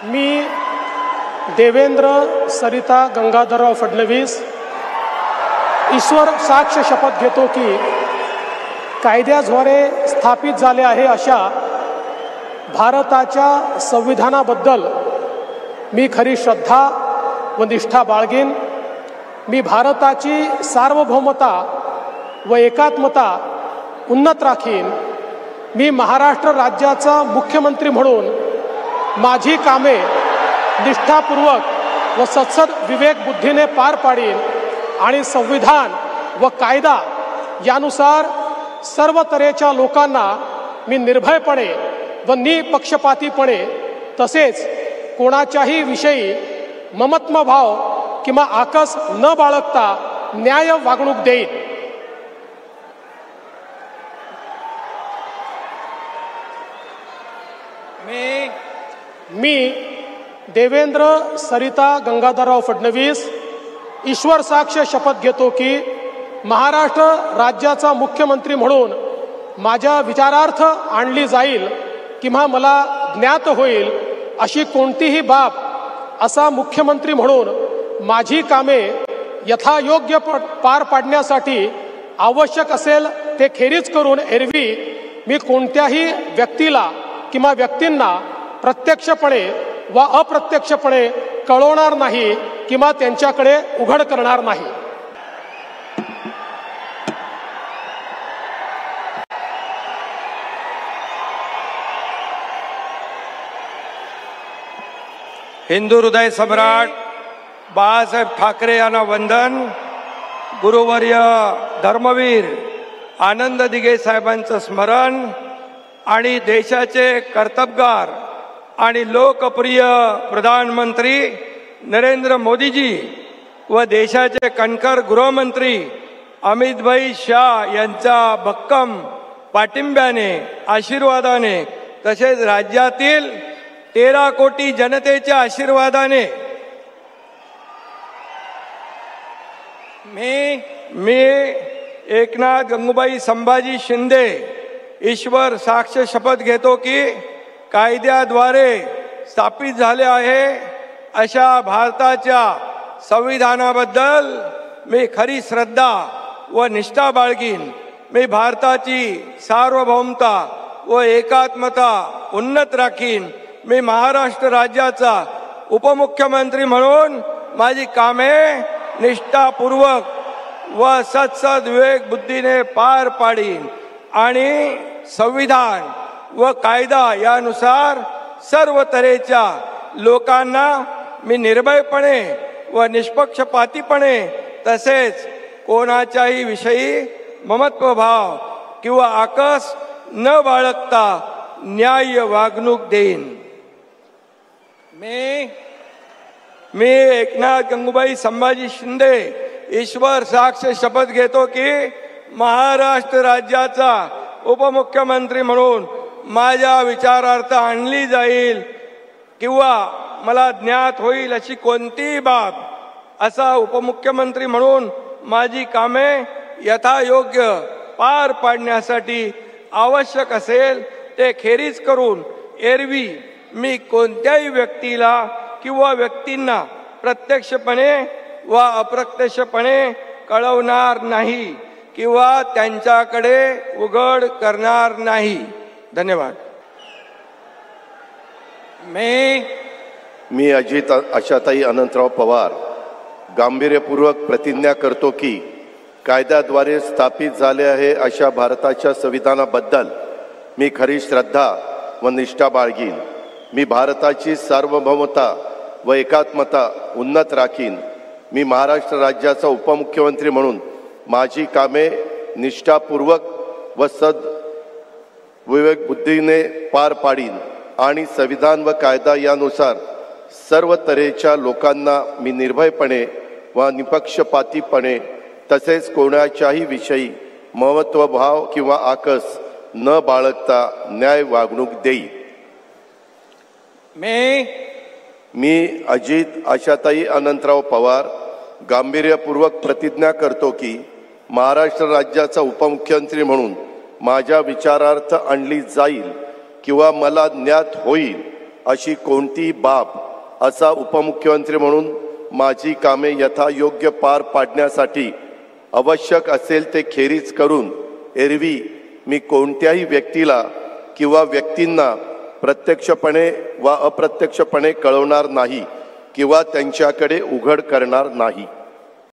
मी देवेंद्र सरिता गंगाधरराव फडणवीस ईश्वर साक्ष शपथ घेतो की कायद्याद्वारे स्थापित झाले आहे अशा भारताच्या संविधानाबद्दल मी खरी श्रद्धा व निष्ठा बाळगेन। मी भारताची सार्वभौमता व एकात्मता उन्नत राखीन। मी महाराष्ट्र राज्याचा मुख्यमंत्री म्हणून माझी कामे निष्ठापूर्वक व सत्सद विवेक बुद्धीने पार पाडीन आणि संविधान व कायदा यानुसार सर्व तऱ्हेच्या लोकांना मी निर्भयपणे व निपक्षपातीपणे तसेच कोणाच्याही विषयी ममत्वभाव किंवा आकस न बाळगता न्याय वागणूक देईन। मी देवेंद्र सरिता गंगाधरराव फडणवीस ईश्वर साक्ष शपथ घेतो की महाराष्ट्र राज्याचा मुख्यमंत्री म्हणून माझ्या विचारार्थ आणली जाईल किंवा मला ज्ञात होईल अशी कोणतीही बाब असा मुख्यमंत्री म्हणून माझी कामे यथायोग्य पार पाडण्यासाठी आवश्यक असेल ते खेरीज करून एरवी मी कोणत्याही व्यक्तीला किंवा व्यक्तींना प्रत्यक्षपणे व अप्रत्यक्षपणे कळवणार नाही किंवा त्यांच्याकडे उघड करणार नाही। हिंदू हृदय सम्राट बाळासाहेब ठाकरे यांना वंदन। गुरुवर्य धर्मवीर आनंद दिघे साहेबांचं स्मरण आणि देशाचे कर्तबगार आणि लोकप्रिय प्रधानमंत्री नरेंद्र मोदीजी व देशाचे कणखर गृहमंत्री अमितभाई शाह यांच्या भक्कम पाठिंब्याने आशीर्वादाने तसेच राज्यातील 13 कोटी जनतेच्या आशीर्वादाने मी एकनाथ गंगूबाई संभाजी शिंदे ईश्वर साक्ष शपथ घेतो की कायद्याद्वारे स्थापित झाले आहे अशा भारताच्या संविधानाबद्दल मी खरी श्रद्धा व निष्ठा बाळगीन। मी भारताची सार्वभौमता व एकात्मता उन्नत राखीन। मी महाराष्ट्र राज्याचा उपमुख्यमंत्री म्हणून माझी कामे निष्ठापूर्वक व सत्सद विवेक बुद्धीने पार पाडीन आणि संविधान व कायदा यानुसार सर्व तऱ्हेच्या लोकांना मी निर्भयपणे व निष्पक्षपातीपणे तसेच कोणाच्याही विषयी ममत्वभाव किंवा आकस न बाळगता न्याय्य वागणूक देईन। मी एकनाथ गंगूबाई संभाजी शिंदे ईश्वर साक्ष शपथ घेतो की महाराष्ट्र राज्याचा उपमुख्यमंत्री म्हणून माझ्या विचारार्थ आणली जाईल किंवा मला ज्ञात होईल अशी कोणतीही बाब असा उपमुख्यमंत्री म्हणून माझी कामे यथायोग्य पार पाडण्यासाठी आवश्यक असेल ते खेरीज करून एरवी मी कोणत्याही व्यक्तीला किंवा व्यक्तींना प्रत्यक्षपणे व अप्रत्यक्षपणे कळवणार नाही किंवा त्यांच्याकडे उघड करणार नाही। धन्यवाद। मी अजित आशाताई अनंतराव पवार गांभीर्यपूर्वक प्रतिज्ञा करतो की कायद्याद्वारे स्थापित झाले आहे अशा भारताच्या संविधानाबद्दल मी खरी श्रद्धा व निष्ठा बाळगीन। मी भारताची सार्वभौमता व एकात्मता उन्नत राखीन। मी महाराष्ट्र राज्याचा उपमुख्यमंत्री म्हणून माझी कामे निष्ठापूर्वक व विवेक बुद्धीने पार पाडीन आणि संविधान व कायदा यानुसार सर्व तऱ्हेच्या लोकांना मी निर्भयपणे व निपक्षपातीपणे तसेच कोणाच्याही विषयी महत्वभाव किंवा आकस न बाळगता न्याय वागणूक देईन। मी अजित आशाताई अनंतराव पवार गांभीर्यपूर्वक प्रतिज्ञा करतो की महाराष्ट्र राज्याचा उपमुख्यमंत्री म्हणून माझ्या विचारार्थ आणली जाईल किंवा मला ज्ञात होईल अशी कोणतीही बाब असा उपमुख्यमंत्री म्हणून माझी कामे यथायोग्य पार पाडण्यासाठी आवश्यक असेल ते खेरीज करून एरवी मी कोणत्याही व्यक्तीला किंवा व्यक्तींना प्रत्यक्षपणे वा अप्रत्यक्षपणे कळवणार नाही किंवा त्यांच्याकडे उघड करणार नाही.